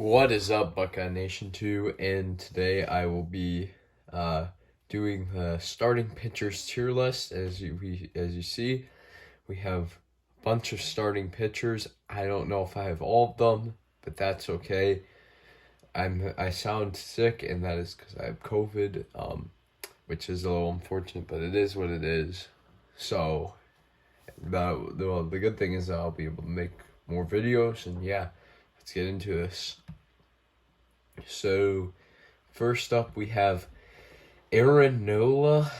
What is up, Buckeye Nation 2? And today I will be doing the starting pitchers tier list. As you see, we have a bunch of starting pitchers. I don't know if I have all of them, but that's okay. I sound sick, and that is because I have COVID, which is a little unfortunate, but it is what it is. So the good thing is that I'll be able to make more videos, and yeah, let's get into this. So, first up we have Aaron Nola.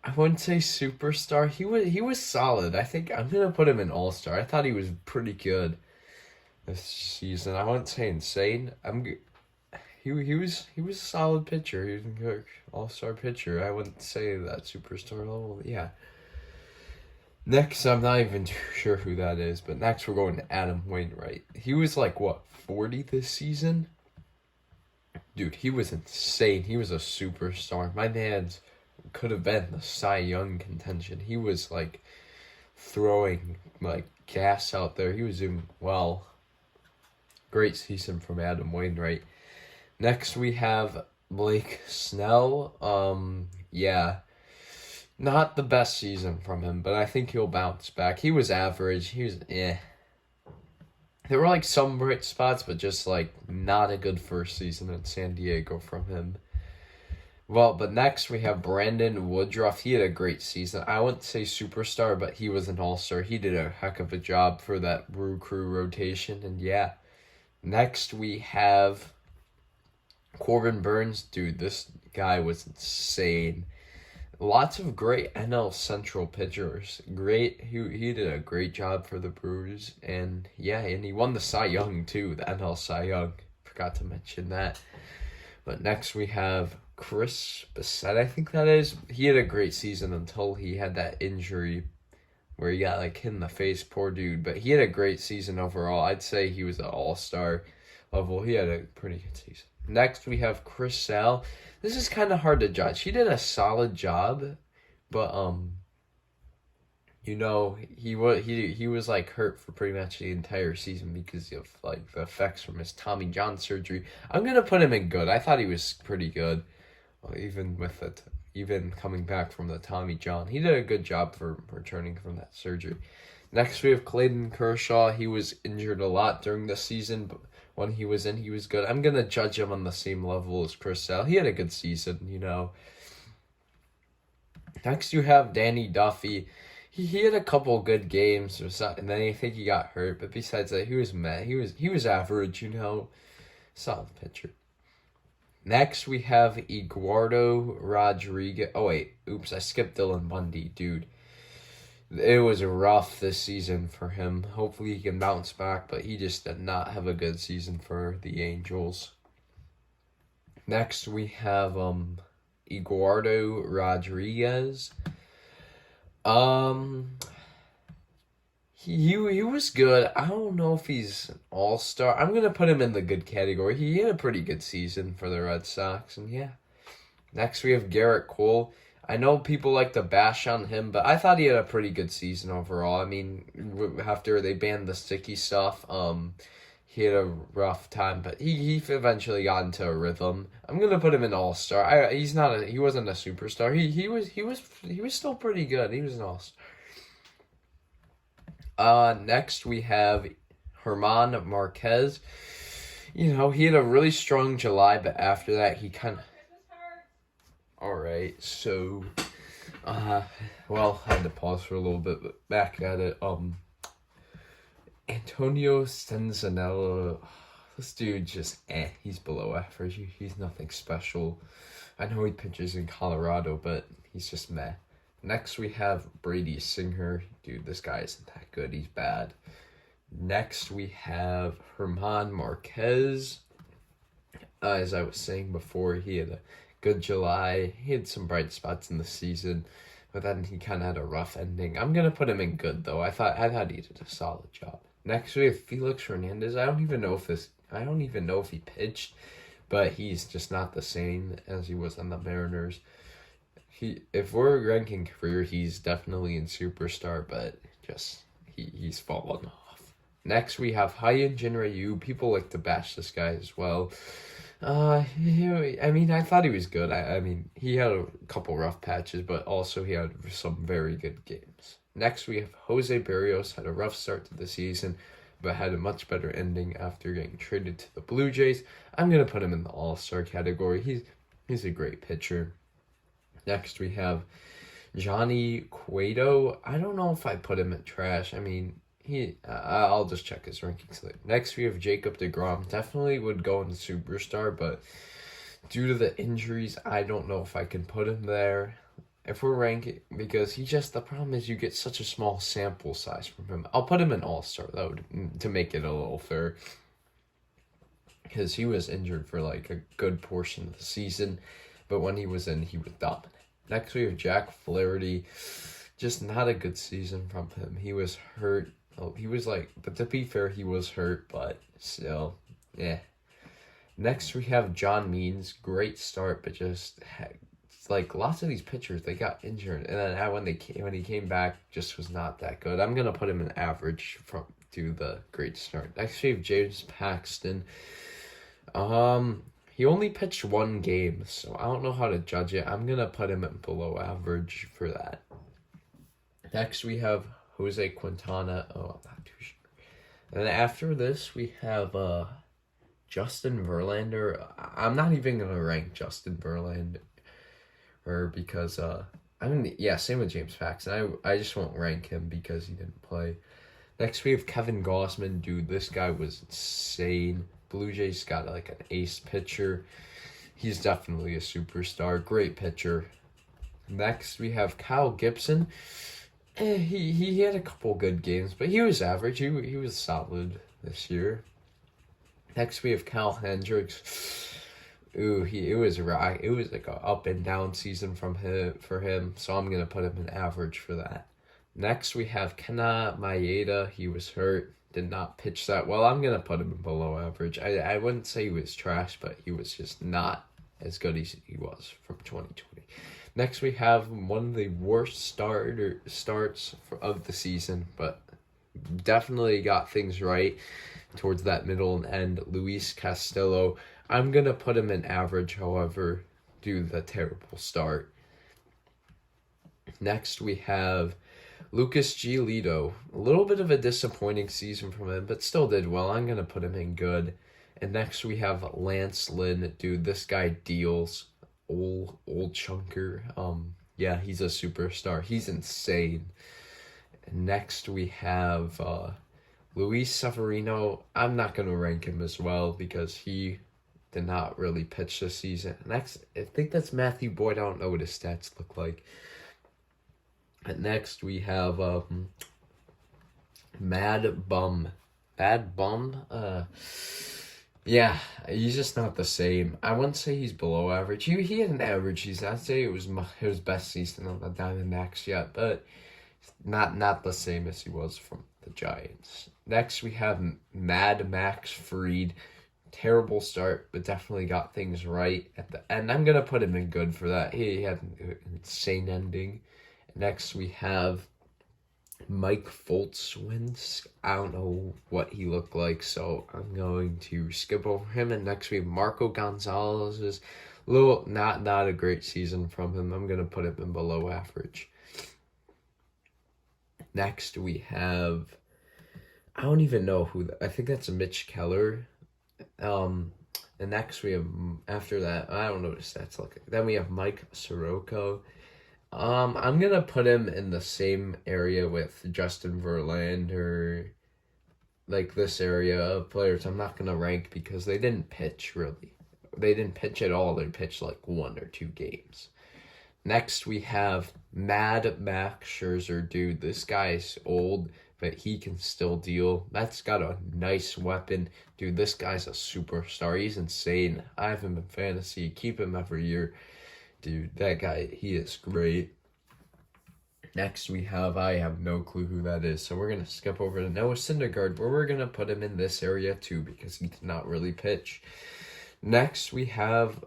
I wouldn't say superstar. He was solid. I think I'm gonna put him in all-star. I thought he was pretty good this season. I wouldn't say insane. He was a solid pitcher. He was a good all-star pitcher. I wouldn't say that superstar level. Yeah. Next, I'm not even too sure who that is, but next we're going to Adam Wainwright. He was like, what, 40 this season? Dude, he was insane. He was a superstar. My man's could have been the Cy Young contention. He was like throwing like gas out there. He was doing well. Great season from Adam Wainwright. Next we have Blake Snell. Yeah. Not the best season from him, but I think he'll bounce back. He was average. He was There were like some bright spots, but just like not a good first season in San Diego from him. Well, but next we have Brandon Woodruff. He had a great season. I wouldn't say superstar, but he was an all-star. He did a heck of a job for that Brew Crew rotation, and yeah. Next we have Corbin Burns. Dude, this guy was insane. Lots of great NL Central pitchers. Great, he did a great job for the Brewers, and yeah, and he won the Cy Young too, the NL Cy Young. Forgot to mention that. But next we have Chris Bessette, I think that is. He had a great season until he had that injury where he got like hit in the face. Poor dude, but he had a great season overall. I'd say he was an all-star level. He had a pretty good season. Next we have Chris Sale. This is kind of hard to judge. He did a solid job, but he was like hurt for pretty much the entire season because of like the effects from his Tommy John surgery. I'm gonna put him in good. I thought he was pretty good, even coming back from the Tommy John. He did a good job for returning from that surgery. Next we have Clayton Kershaw. He was injured a lot during the season, but when he was in, he was good. I'm going to judge him on the same level as Chris Sale. He had a good season, Next, you have Danny Duffy. He had a couple good games, and then I think he got hurt. But besides that, he was meh. He was average, solid pitcher. Next, we have Iguardo Rodriguez. Oh, wait. Oops, I skipped Dylan Bundy, dude. It was rough this season for him. Hopefully he can bounce back, but he just did not have a good season for the Angels. Next, we have Iguardo Rodriguez. He was good. I don't know if he's an all-star. I'm going to put him in the good category. He had a pretty good season for the Red Sox, and yeah. Next, we have Garrett Cole. I know people like to bash on him, but I thought he had a pretty good season overall. I mean, after they banned the sticky stuff, he had a rough time, but he eventually got into a rhythm. I'm gonna put him in all-star. He wasn't a superstar. He was still pretty good. He was an all-star. Next we have Hermann Marquez. He had a really strong July, but after that he kind of. Alright, so, I had to pause for a little bit, but back at it, Antonio Senzanello, this dude just, he's below average, he's nothing special. I know he pitches in Colorado, but he's just meh. Next we have Brady Singer. Dude, this guy isn't that good, he's bad. Next we have Hermann Marquez. As I was saying before, he had a good July. He had some bright spots in the season, but then he kind of had a rough ending. I'm gonna put him in good though. I thought he did a solid job. Next we have Felix Hernandez. I don't even know if he pitched, but he's just not the same as he was on the Mariners. If we're ranking career, he's definitely in superstar, but just he's fallen off. Next, we have Hyun-Jin Ryu. People like to bash this guy as well. I mean, I thought he was good. I mean, he had a couple rough patches, but also he had some very good games. Next, we have Jose Berrios. Had a rough start to the season, but had a much better ending after getting traded to the Blue Jays. I'm going to put him in the All-Star category. He's a great pitcher. Next, we have Johnny Cueto. I don't know if I put him in trash. I mean, I'll just check his rankings later. Next, we have Jacob Degrom. Definitely would go in the superstar, but due to the injuries, I don't know if I can put him there. If we're ranking, because the problem is you get such a small sample size from him. I'll put him in All-Star, though, to make it a little fair. Because he was injured for like a good portion of the season, but when he was in, he was dominant. Next, we have Jack Flaherty. Just not a good season from him. He was hurt. But to be fair, he was hurt, but still, yeah. Next, we have John Means. Great start, but just lots of these pitchers, they got injured, and then when he came back, just was not that good. I'm gonna put him in average due to the great start. Next, we have James Paxton. He only pitched one game, so I don't know how to judge it. I'm gonna put him at below average for that. Next, we have Jose Quintana. Oh, I'm not too sure. And then after this, we have Justin Verlander. I'm not even gonna rank Justin Verlander because same with James Paxton. I just won't rank him because he didn't play. Next, we have Kevin Gausman. Dude, this guy was insane. Blue Jays got like an ace pitcher. He's definitely a superstar. Great pitcher. Next, we have Kyle Gibson. He had a couple good games, but he was average. He was solid this year. Next, we have Kyle Hendricks. Ooh, it was like a up and down season for him. So I'm gonna put him in average for that. Next, we have Kena Maeda. He was hurt, did not pitch that well. I'm gonna put him in below average. I wouldn't say he was trash, but he was just not as good as he was from 2020. Next, we have one of the worst starts of the season, but definitely got things right towards that middle and end. Luis Castello. I'm going to put him in average, however, due to the terrible start. Next, we have Lucas Giolito. A little bit of a disappointing season from him, but still did well. I'm going to put him in good. And next, we have Lance Lynn. Dude, this guy deals. Old chunker. Yeah, he's a superstar. He's insane. And next, we have Luis Severino. I'm not going to rank him as well because he did not really pitch this season. Next, I think that's Matthew Boyd. I don't know what his stats look like. And next, we have Mad Bum. Yeah, he's just not the same. I wouldn't say he's below average. He had an average season. I'd say it was his best season on the Diamondbacks yet, but not the same as he was from the Giants. Next, we have Mad Max Fried. Terrible start, but definitely got things right at the end. I'm going to put him in good for that. He had an insane ending. Next, we have Mike Fultz. I don't know what he looked like, so I'm going to skip over him. And next, we have Marco Gonzalez. Not a great season from him. I'm going to put him in below average. Next, we have, I don't even know I think that's Mitch Keller. And next we have, after that, I don't know what his stats look like. Then we have Mike Soroco. I'm gonna put him in the same area with Justin Verlander, like this area of players. I'm not gonna rank because they didn't pitch really. They didn't pitch at all. They pitched like 1 or 2 games. Next we have Mad Max Scherzer. Dude, this guy's old, but he can still deal. That's got a nice weapon. Dude, this guy's a superstar. He's insane. I have him in fantasy. Keep him every year. Dude, that guy, he is great. Next, I have no clue who that is. So we're going to skip over to Noah Syndergaard, where we're going to put him in this area too because he did not really pitch. Next, we have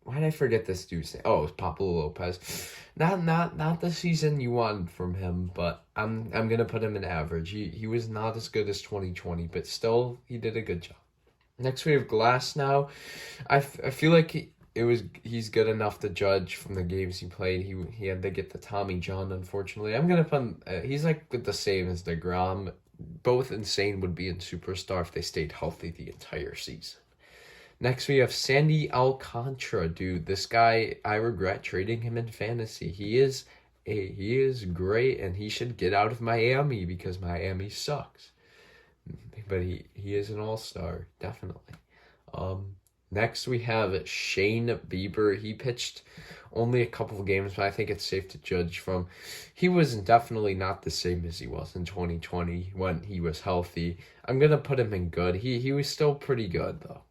why did I forget this dude's name? Oh, it was Pablo Lopez. Not the season you wanted from him, but I'm gonna put him in average. He was not as good as 2020, but still he did a good job. Next we have Glass now. I feel like he's good enough to judge from the games he played. He had to get the Tommy John, unfortunately. I'm gonna put him, he's like the same as Degrom. Both insane would be in Superstar if they stayed healthy the entire season. Next, we have Sandy Alcantara, dude. This guy, I regret trading him in fantasy. He is great, and he should get out of Miami because Miami sucks. But he is an all-star, definitely. Next, we have Shane Bieber. He pitched only a couple of games, but I think it's safe to judge from. He was definitely not the same as he was in 2020 when he was healthy. I'm going to put him in good. He was still pretty good, though.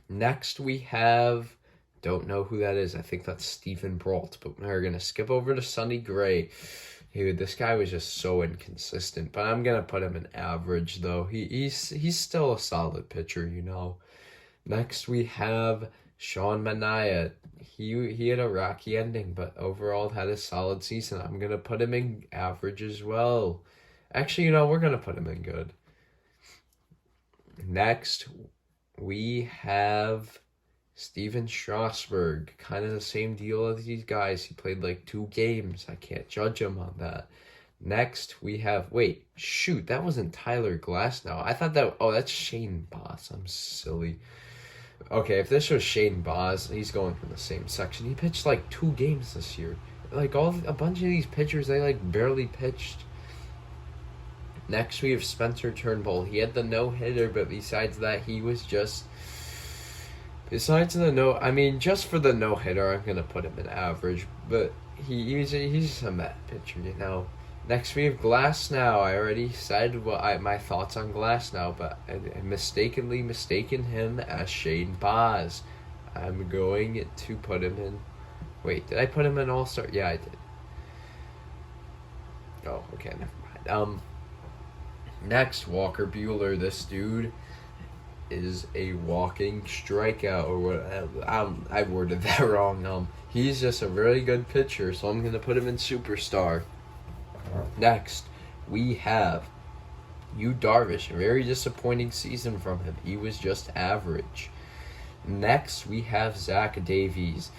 Next, we have, don't know who that is. I think that's Steven Brault, but we're going to skip over to Sonny Gray. Dude, this guy was just so inconsistent, but I'm going to put him in average, though. He's still a solid pitcher, you know. Next, we have Sean Manaea. He had a rocky ending, but overall had a solid season. I'm going to put him in average as well. Actually, you know, we're going to put him in good. Next, we have Steven Strasburg. Kind of the same deal as these guys. He played like 2 games. I can't judge him on that. Next, we have, wait, shoot, that wasn't Tyler Glasnow. I thought that, oh, that's Shane Boss. I'm silly. Okay, if this was Shane Boss, he's going from the same section. He pitched like 2 games this year. Like a bunch of these pitchers, they like barely pitched. Next, we have Spencer Turnbull. He had the no-hitter, but besides that, he was just... Besides the no... I mean, just for the no-hitter, I'm going to put him in average. But he's just a Met pitcher, you know. Next, we have Glasnow. I already said my thoughts on Glasnow, but I mistaken him as Shane Baz. I'm going to put him in... Wait, did I put him in All-Star? Yeah, I did. Oh, okay, never mind. Next, Walker Buehler. This dude is a walking strikeout, or what? I worded that wrong. He's just a really good pitcher, so I'm going to put him in Superstar. Next, we have Yu Darvish. A very disappointing season from him. He was just average. Next, we have Zach Davies.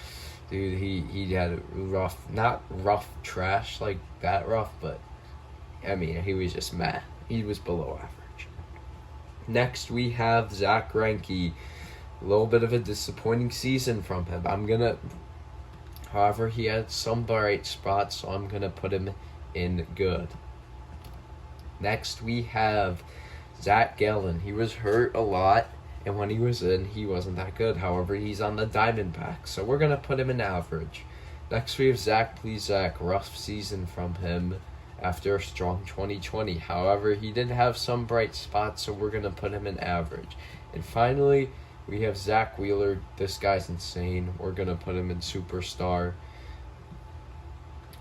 Dude, he had a rough, not rough trash like that rough, but I mean, he was just meh. He was below average. Next, we have Zach Greinke. A little bit of a disappointing season from him. However, he had some bright spots, so I'm going to put him in good. Next, we have Zach Gallen. He was hurt a lot, and when he was in, he wasn't that good. However, he's on the Diamondbacks, so we're going to put him in average. Next, we have Zach Plesac. Rough season from him after a strong 2020. However, he did have some bright spots, so we're going to put him in average. And finally, we have Zach Wheeler. This guy's insane. We're going to put him in Superstar.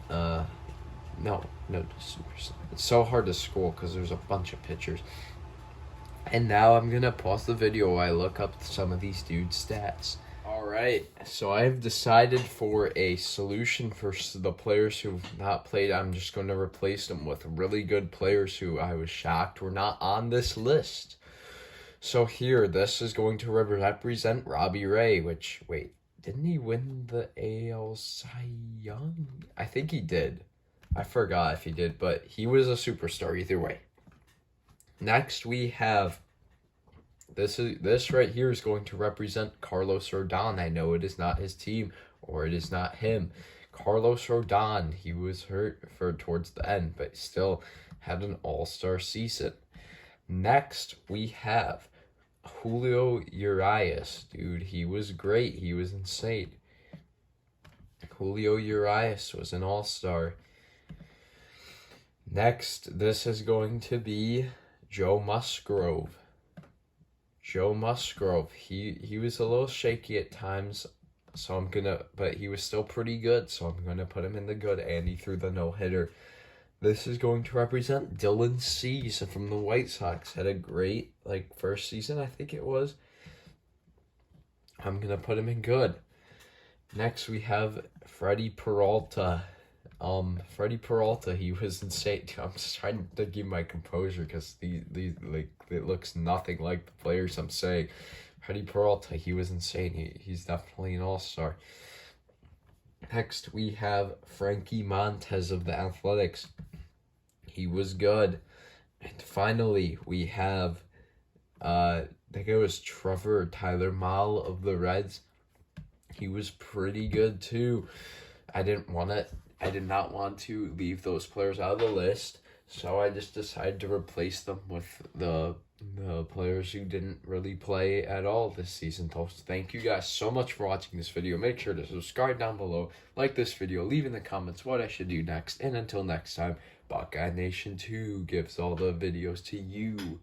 No, Superstar. It's so hard to scroll because there's a bunch of pictures. And now I'm going to pause the video while I look up some of these dudes' stats. Alright, so I've decided for a solution for the players who've not played. I'm just going to replace them with really good players who I was shocked were not on this list. So here, this is going to represent Robbie Ray, which, wait, didn't he win the AL Cy Young? I think he did. I forgot if he did, but he was a superstar either way. Next, we have... This right here is going to represent Carlos Rodon. I know it is not his team, or it is not him. Carlos Rodon, he was hurt towards the end, but still had an all-star season. Next, we have Julio Urias. Dude, he was great. He was insane. Julio Urias was an all-star. Next, this is going to be Joe Musgrove. Joe Musgrove, he was a little shaky at times, but he was still pretty good, so I'm gonna put him in the good, and he threw the no-hitter. This is going to represent Dylan Cease from the White Sox. Had a great, first season, I think it was. I'm going to put him in good. Next, we have Freddie Peralta. Freddie Peralta, he was insane. I'm just trying to keep my composure because these like it looks nothing like the players I'm saying. Freddie Peralta, he was insane. He's definitely an all-star. Next, we have Frankie Montes of the Athletics. He was good. And finally, we have I think it was Tyler Mahle of the Reds. He was pretty good too. I did not want to leave those players out of the list, so I just decided to replace them with the players who didn't really play at all this season. So thank you guys so much for watching this video. Make sure to subscribe down below, like this video, leave in the comments what I should do next, and until next time, Buckeye Nation 2 gives all the videos to you.